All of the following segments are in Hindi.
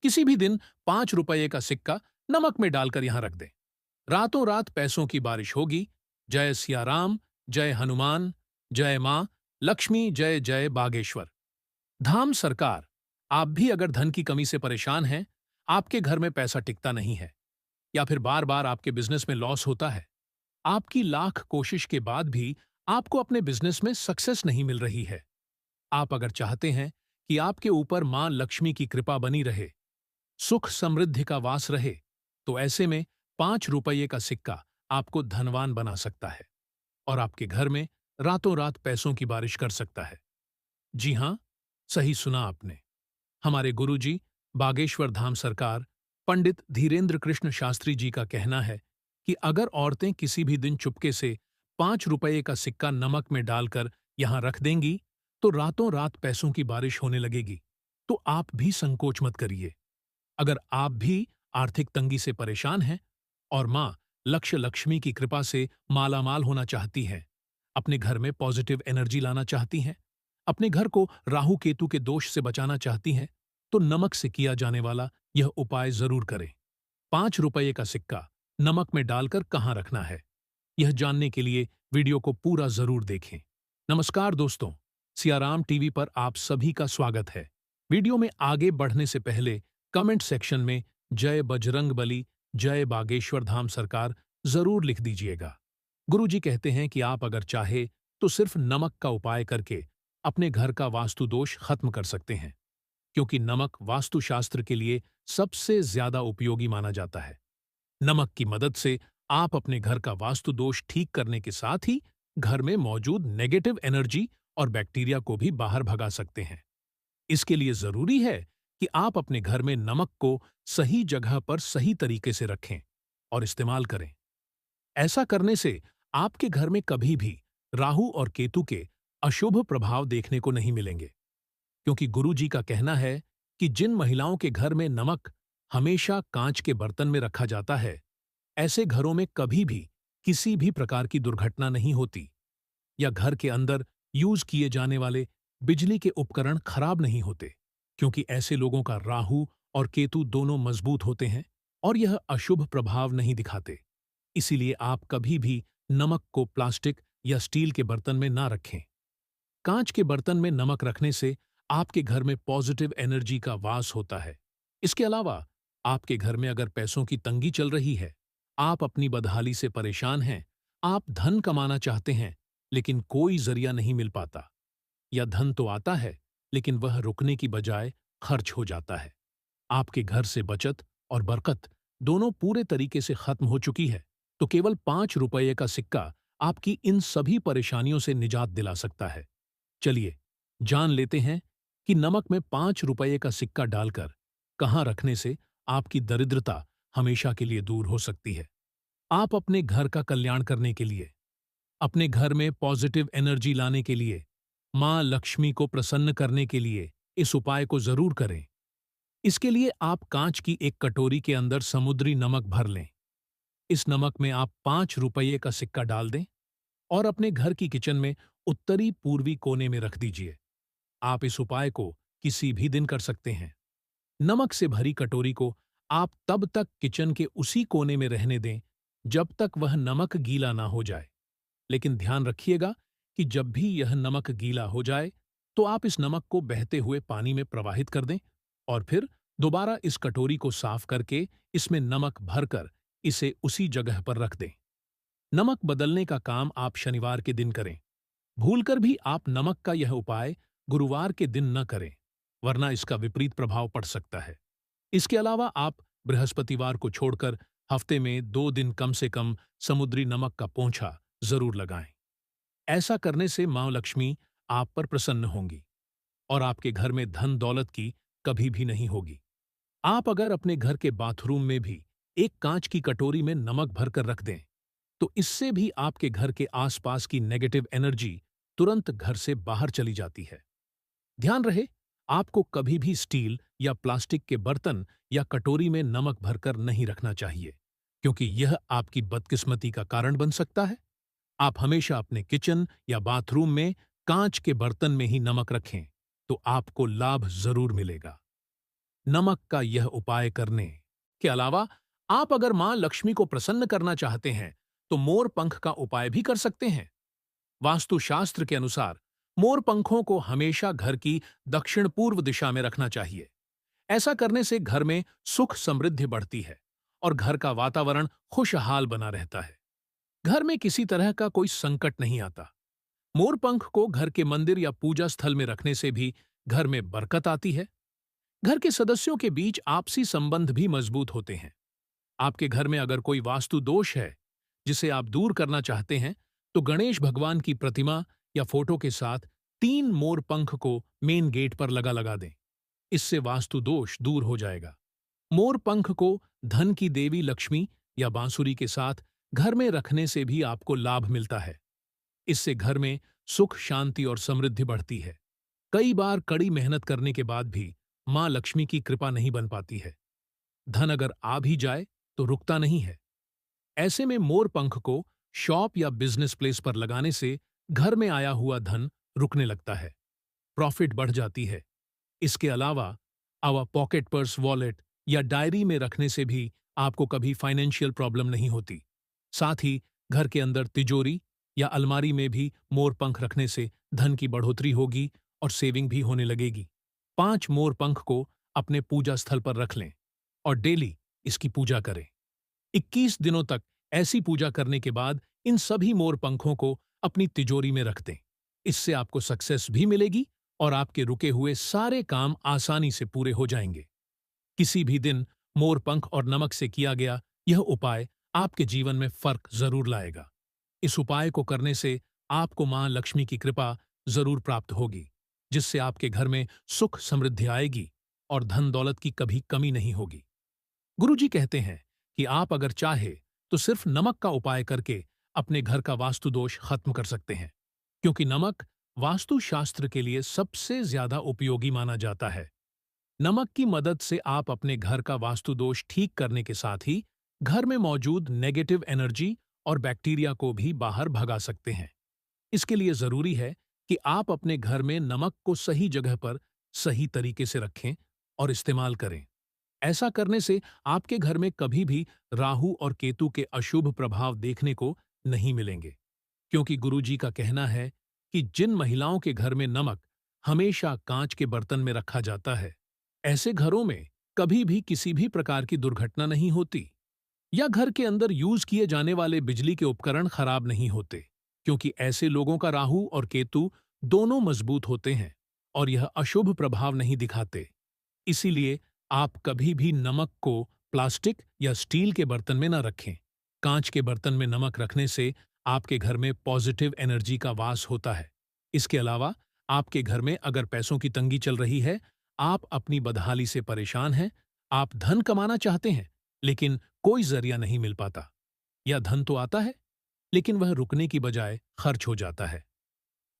किसी भी दिन 5 रुपये का सिक्का नमक में डालकर यहां रख दें। रातों रात पैसों की बारिश होगी। जय सिया राम, जय हनुमान, जय मां लक्ष्मी, जय जय बागेश्वर धाम सरकार। आप भी अगर धन की कमी से परेशान हैं, आपके घर में पैसा टिकता नहीं है, या फिर बार बार आपके बिजनेस में लॉस होता है, आपकी लाख कोशिश के बाद भी आपको अपने बिजनेस में सक्सेस नहीं मिल रही है, आप अगर चाहते हैं कि आपके ऊपर मां लक्ष्मी की कृपा बनी रहे, सुख समृद्धि का वास रहे, तो ऐसे में 5 रुपये का सिक्का आपको धनवान बना सकता है और आपके घर में रातों रात पैसों की बारिश कर सकता है। जी हां, सही सुना आपने। हमारे गुरुजी बागेश्वर धाम सरकार पंडित धीरेन्द्र कृष्ण शास्त्री जी का कहना है कि अगर औरतें किसी भी दिन चुपके से 5 रुपये का सिक्का नमक में डालकर यहां रख देंगी, तो रातों रात पैसों की बारिश होने लगेगी। तो आप भी संकोच मत करिए। अगर आप भी आर्थिक तंगी से परेशान हैं और मां लक्ष्य लक्ष्मी की कृपा से मालामाल होना चाहती हैं, अपने घर में पॉजिटिव एनर्जी लाना चाहती हैं, अपने घर को राहु केतु के दोष से बचाना चाहती हैं, तो नमक से किया जाने वाला यह उपाय जरूर करें। 5 रुपये का सिक्का नमक में डालकर कहां रखना है, यह जानने के लिए वीडियो को पूरा जरूर देखें। नमस्कार दोस्तों, सियाराम टीवी पर आप सभी का स्वागत है। वीडियो में आगे बढ़ने से पहले कमेंट सेक्शन में जय बजरंगबली, जय बागेश्वर धाम सरकार जरूर लिख दीजिएगा। गुरुजी कहते हैं कि आप अगर चाहे तो सिर्फ नमक का उपाय करके अपने घर का वास्तु दोष खत्म कर सकते हैं, क्योंकि नमक वास्तुशास्त्र के लिए सबसे ज्यादा उपयोगी माना जाता है। नमक की मदद से आप अपने घर का वास्तु दोष ठीक करने के साथ ही घर में मौजूद नेगेटिव एनर्जी और बैक्टीरिया को भी बाहर भगा सकते हैं। इसके लिए जरूरी है कि आप अपने घर में नमक को सही जगह पर सही तरीके से रखें और इस्तेमाल करें। ऐसा करने से आपके घर में कभी भी राहु और केतु के अशुभ प्रभाव देखने को नहीं मिलेंगे, क्योंकि गुरु जी का कहना है कि जिन महिलाओं के घर में नमक हमेशा कांच के बर्तन में रखा जाता है, ऐसे घरों में कभी भी किसी भी प्रकार की दुर्घटना नहीं होती, या घर के अंदर यूज किए जाने वाले बिजली के उपकरण खराब नहीं होते, क्योंकि ऐसे लोगों का राहु और केतु दोनों मजबूत होते हैं और यह अशुभ प्रभाव नहीं दिखाते। इसीलिए आप कभी भी नमक को प्लास्टिक या स्टील के बर्तन में ना रखें। कांच के बर्तन में नमक रखने से आपके घर में पॉजिटिव एनर्जी का वास होता है। इसके अलावा आपके घर में अगर पैसों की तंगी चल रही है, आप अपनी बदहाली से परेशान हैं, आप धन कमाना चाहते हैं लेकिन कोई जरिया नहीं मिल पाता, या धन तो आता है लेकिन वह रुकने की बजाय खर्च हो जाता है, आपके घर से बचत और बरकत दोनों पूरे तरीके से खत्म हो चुकी है, तो केवल 5 रुपये का सिक्का आपकी इन सभी परेशानियों से निजात दिला सकता है। चलिए जान लेते हैं कि नमक में 5 रुपये का सिक्का डालकर कहां रखने से आपकी दरिद्रता हमेशा के लिए दूर हो सकती है। आप अपने घर का कल्याण करने के लिए, अपने घर में पॉजिटिव एनर्जी लाने के लिए, मां लक्ष्मी को प्रसन्न करने के लिए इस उपाय को जरूर करें। इसके लिए आप कांच की एक कटोरी के अंदर समुद्री नमक भर लें। इस नमक में आप 5 रुपये का सिक्का डाल दें और अपने घर की किचन में उत्तरी पूर्वी कोने में रख दीजिए। आप इस उपाय को किसी भी दिन कर सकते हैं। नमक से भरी कटोरी को आप तब तक किचन के उसी कोने में रहने दें जब तक वह नमक गीला ना हो जाए। लेकिन ध्यान रखिएगा कि जब भी यह नमक गीला हो जाए, तो आप इस नमक को बहते हुए पानी में प्रवाहित कर दें और फिर दोबारा इस कटोरी को साफ करके इसमें नमक भरकर इसे उसी जगह पर रख दें। नमक बदलने का काम आप शनिवार के दिन करें। भूलकर भी आप नमक का यह उपाय गुरुवार के दिन न करें, वरना इसका विपरीत प्रभाव पड़ सकता है। इसके अलावा आप बृहस्पतिवार को छोड़कर हफ्ते में 2 दिन कम से कम समुद्री नमक का पोंछा जरूर लगाएं। ऐसा करने से मां लक्ष्मी आप पर प्रसन्न होंगी और आपके घर में धन दौलत की कभी भी नहीं होगी। आप अगर अपने घर के बाथरूम में भी एक कांच की कटोरी में नमक भरकर रख दें, तो इससे भी आपके घर के आसपास की नेगेटिव एनर्जी तुरंत घर से बाहर चली जाती है। ध्यान रहे, आपको कभी भी स्टील या प्लास्टिक के बर्तन या कटोरी में नमक भरकर नहीं रखना चाहिए, क्योंकि यह आपकी बदकिस्मती का कारण बन सकता है। आप हमेशा अपने किचन या बाथरूम में कांच के बर्तन में ही नमक रखें, तो आपको लाभ जरूर मिलेगा। नमक का यह उपाय करने के अलावा आप अगर मां लक्ष्मी को प्रसन्न करना चाहते हैं तो मोर पंख का उपाय भी कर सकते हैं। वास्तुशास्त्र के अनुसार मोर पंखों को हमेशा घर की दक्षिण पूर्व दिशा में रखना चाहिए। ऐसा करने से घर में सुख समृद्धि बढ़ती है और घर का वातावरण खुशहाल बना रहता है। घर में किसी तरह का कोई संकट नहीं आता। मोरपंख को घर के मंदिर या पूजा स्थल में रखने से भी घर में बरकत आती है। घर के सदस्यों के बीच आपसी संबंध भी मजबूत होते हैं। आपके घर में अगर कोई वास्तु दोष है जिसे आप दूर करना चाहते हैं तो गणेश भगवान की प्रतिमा या फोटो के साथ 3 मोर पंख को मेन गेट पर लगा दें। इससे वास्तु दोष दूर हो जाएगा। मोर पंख को धन की देवी लक्ष्मी या बांसुरी के साथ घर में रखने से भी आपको लाभ मिलता है। इससे घर में सुख, शांति और समृद्धि बढ़ती है। कई बार कड़ी मेहनत करने के बाद भी मां लक्ष्मी की कृपा नहीं बन पाती है। धन अगर आ भी जाए तो रुकता नहीं है। ऐसे में मोर पंख को शॉप या बिजनेस प्लेस पर लगाने से घर में आया हुआ धन रुकने लगता है, प्रॉफिट बढ़ जाती है। इसके अलावा आवा पॉकेट पर्स, वॉलेट या डायरी में रखने से भी आपको कभी फाइनेंशियल प्रॉब्लम नहीं होती। साथ ही घर के अंदर तिजोरी या अलमारी में भी मोर पंख रखने से धन की बढ़ोतरी होगी और सेविंग भी होने लगेगी। 5 मोर पंख को अपने पूजा स्थल पर रख लें और डेली इसकी पूजा करें। 21 दिनों तक ऐसी पूजा करने के बाद इन सभी मोर पंखों को अपनी तिजोरी में रख दें। इससे आपको सक्सेस भी मिलेगी और आपके रुके हुए सारे काम आसानी से पूरे हो जाएंगे। किसी भी दिन मोर पंख और नमक से किया गया यह उपाय आपके जीवन में फर्क जरूर लाएगा। इस उपाय को करने से आपको मां लक्ष्मी की कृपा जरूर प्राप्त होगी, जिससे आपके घर में सुख समृद्धि आएगी और धन दौलत की कभी कमी नहीं होगी। गुरुजी कहते हैं कि आप अगर चाहे तो सिर्फ नमक का उपाय करके अपने घर का वास्तु दोष खत्म कर सकते हैं, क्योंकि नमक वास्तुशास्त्र के लिए सबसे ज्यादा उपयोगी माना जाता है। नमक की मदद से आप अपने घर का वास्तु दोष ठीक करने के साथ ही घर में मौजूद नेगेटिव एनर्जी और बैक्टीरिया को भी बाहर भगा सकते हैं। इसके लिए जरूरी है कि आप अपने घर में नमक को सही जगह पर सही तरीके से रखें और इस्तेमाल करें। ऐसा करने से आपके घर में कभी भी राहु और केतु के अशुभ प्रभाव देखने को नहीं मिलेंगे, क्योंकि गुरुजी का कहना है कि जिन महिलाओं के घर में नमक हमेशा कांच के बर्तन में रखा जाता है, ऐसे घरों में कभी भी किसी भी प्रकार की दुर्घटना नहीं होती या घर के अंदर यूज किए जाने वाले बिजली के उपकरण खराब नहीं होते, क्योंकि ऐसे लोगों का राहु और केतु दोनों मजबूत होते हैं और यह अशुभ प्रभाव नहीं दिखाते। इसीलिए आप कभी भी नमक को प्लास्टिक या स्टील के बर्तन में न रखें। कांच के बर्तन में नमक रखने से आपके घर में पॉजिटिव एनर्जी का वास होता है। इसके अलावा आपके घर में अगर पैसों की तंगी चल रही है, आप अपनी बदहाली से परेशान हैं, आप धन कमाना चाहते हैं लेकिन कोई जरिया नहीं मिल पाता, या धन तो आता है लेकिन वह रुकने की बजाय खर्च हो जाता है,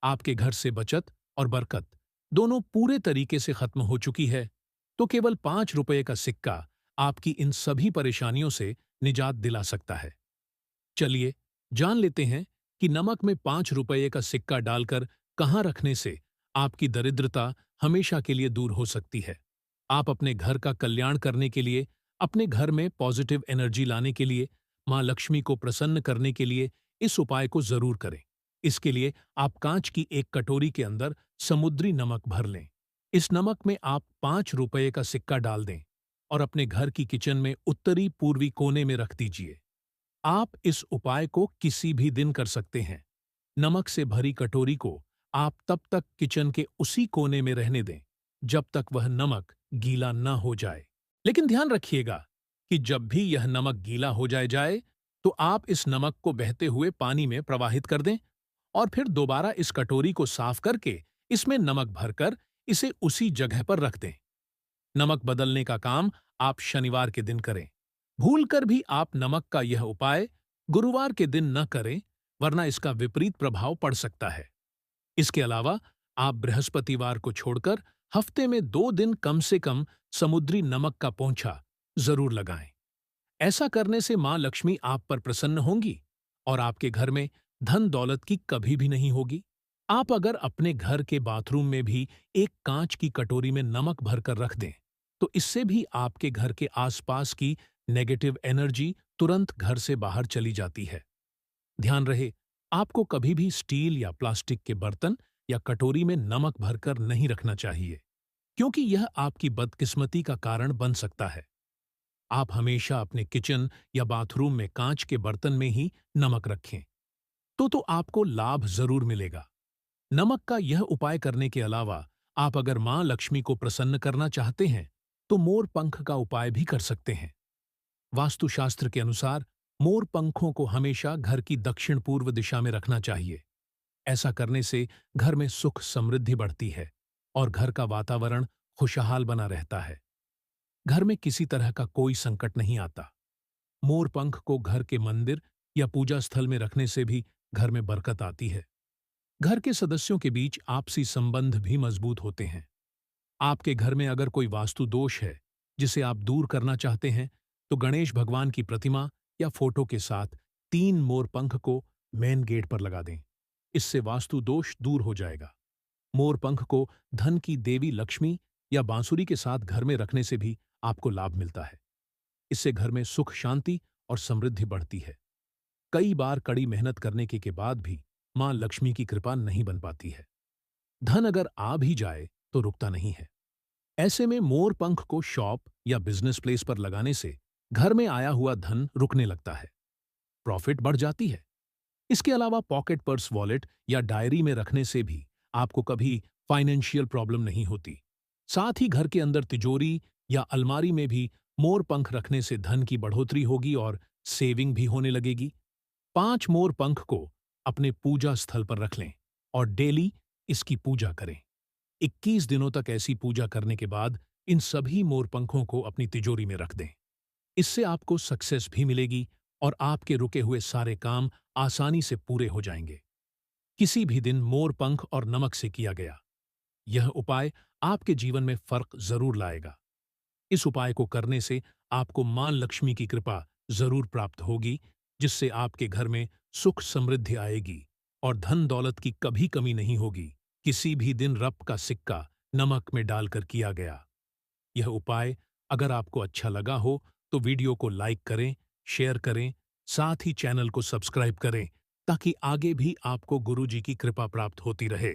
आपके घर से बचत और बरकत दोनों पूरे तरीके से खत्म हो चुकी है, तो केवल 5 रुपये का सिक्का आपकी इन सभी परेशानियों से निजात दिला सकता है। चलिए जान लेते हैं कि नमक में 5 रुपये का सिक्का डालकर कहाँ रखने से आपकी दरिद्रता हमेशा के लिए दूर हो सकती है। आप अपने घर का कल्याण करने के लिए, अपने घर में पॉजिटिव एनर्जी लाने के लिए, मां लक्ष्मी को प्रसन्न करने के लिए इस उपाय को जरूर करें। इसके लिए आप कांच की एक कटोरी के अंदर समुद्री नमक भर लें। इस नमक में आप 5 रुपये का सिक्का डाल दें और अपने घर की किचन में उत्तरी पूर्वी कोने में रख दीजिए। आप इस उपाय को किसी भी दिन कर सकते हैं। नमक से भरी कटोरी को आप तब तक किचन के उसी कोने में रहने दें जब तक वह नमक गीला न हो जाए। लेकिन ध्यान रखिएगा कि जब भी यह नमक गीला हो जाए तो आप इस नमक को बहते हुए पानी में प्रवाहित कर दें और फिर दोबारा इस कटोरी को साफ करके इसमें नमक भरकर इसे उसी जगह पर रख दें। नमक बदलने का काम आप शनिवार के दिन करें। भूलकर भी आप नमक का यह उपाय गुरुवार के दिन न करें, वरना इसका विपरीत प्रभाव पड़ सकता है। इसके अलावा आप बृहस्पतिवार को छोड़कर हफ्ते में 2 दिन कम से कम समुद्री नमक का पोंछा जरूर लगाएं। ऐसा करने से मां लक्ष्मी आप पर प्रसन्न होंगी और आपके घर में धन दौलत की कभी भी नहीं होगी। आप अगर अपने घर के बाथरूम में भी एक कांच की कटोरी में नमक भरकर रख दें तो इससे भी आपके घर के आसपास की नेगेटिव एनर्जी तुरंत घर से बाहर चली जाती है। ध्यान रहे, आपको कभी भी स्टील या प्लास्टिक के बर्तन या कटोरी में नमक भरकर नहीं रखना चाहिए, क्योंकि यह आपकी बदकिस्मती का कारण बन सकता है। आप हमेशा अपने किचन या बाथरूम में कांच के बर्तन में ही नमक रखें, तो आपको लाभ जरूर मिलेगा। नमक का यह उपाय करने के अलावा आप अगर मां लक्ष्मी को प्रसन्न करना चाहते हैं, तो मोर पंख का उपाय भी कर सकते हैं। वास्तुशास्त्र के अनुसार मोर पंखों को हमेशा घर की दक्षिण पूर्व दिशा में रखना चाहिए। ऐसा करने से घर में सुख समृद्धि बढ़ती है और घर का वातावरण खुशहाल बना रहता है। घर में किसी तरह का कोई संकट नहीं आता। मोर पंख को घर के मंदिर या पूजा स्थल में रखने से भी घर में बरकत आती है। घर के सदस्यों के बीच आपसी संबंध भी मजबूत होते हैं। आपके घर में अगर कोई वास्तु दोष है जिसे आप दूर करना चाहते हैं, तो गणेश भगवान की प्रतिमा या फोटो के साथ 3 मोर पंख को मेन गेट पर लगा दें। इससे वास्तु दोष दूर हो जाएगा। मोर पंख को धन की देवी लक्ष्मी या बांसुरी के साथ घर में रखने से भी आपको लाभ मिलता है। इससे घर में सुख शांति और समृद्धि बढ़ती है। कई बार कड़ी मेहनत करने के बाद भी मां लक्ष्मी की कृपा नहीं बन पाती है। धन अगर आ भी जाए तो रुकता नहीं है। ऐसे में मोर पंख को शॉप या बिजनेस प्लेस पर लगाने से घर में आया हुआ धन रुकने लगता है, प्रॉफिट बढ़ जाती है। इसके अलावा पॉकेट पर्स, वॉलेट या डायरी में रखने से भी आपको कभी फाइनेंशियल प्रॉब्लम नहीं होती। साथ ही घर के अंदर तिजोरी या अलमारी में भी मोर पंख रखने से धन की बढ़ोतरी होगी और सेविंग भी होने लगेगी। 5 मोर पंख को अपने पूजा स्थल पर रख लें और डेली इसकी पूजा करें। 21 दिनों तक ऐसी पूजा करने के बाद इन सभी मोर पंखों को अपनी तिजोरी में रख दें। इससे आपको सक्सेस भी मिलेगी और आपके रुके हुए सारे काम आसानी से पूरे हो जाएंगे। किसी भी दिन मोर पंख और नमक से किया गया यह उपाय आपके जीवन में फर्क जरूर लाएगा। इस उपाय को करने से आपको मां लक्ष्मी की कृपा जरूर प्राप्त होगी, जिससे आपके घर में सुख समृद्धि आएगी और धन दौलत की कभी कमी नहीं होगी। किसी भी दिन रप का सिक्का नमक में डालकर किया गया यह उपाय अगर आपको अच्छा लगा हो तो वीडियो को लाइक करें, शेयर करें, साथ ही चैनल को सब्सक्राइब करें ताकि आगे भी आपको गुरु जी की कृपा प्राप्त होती रहे।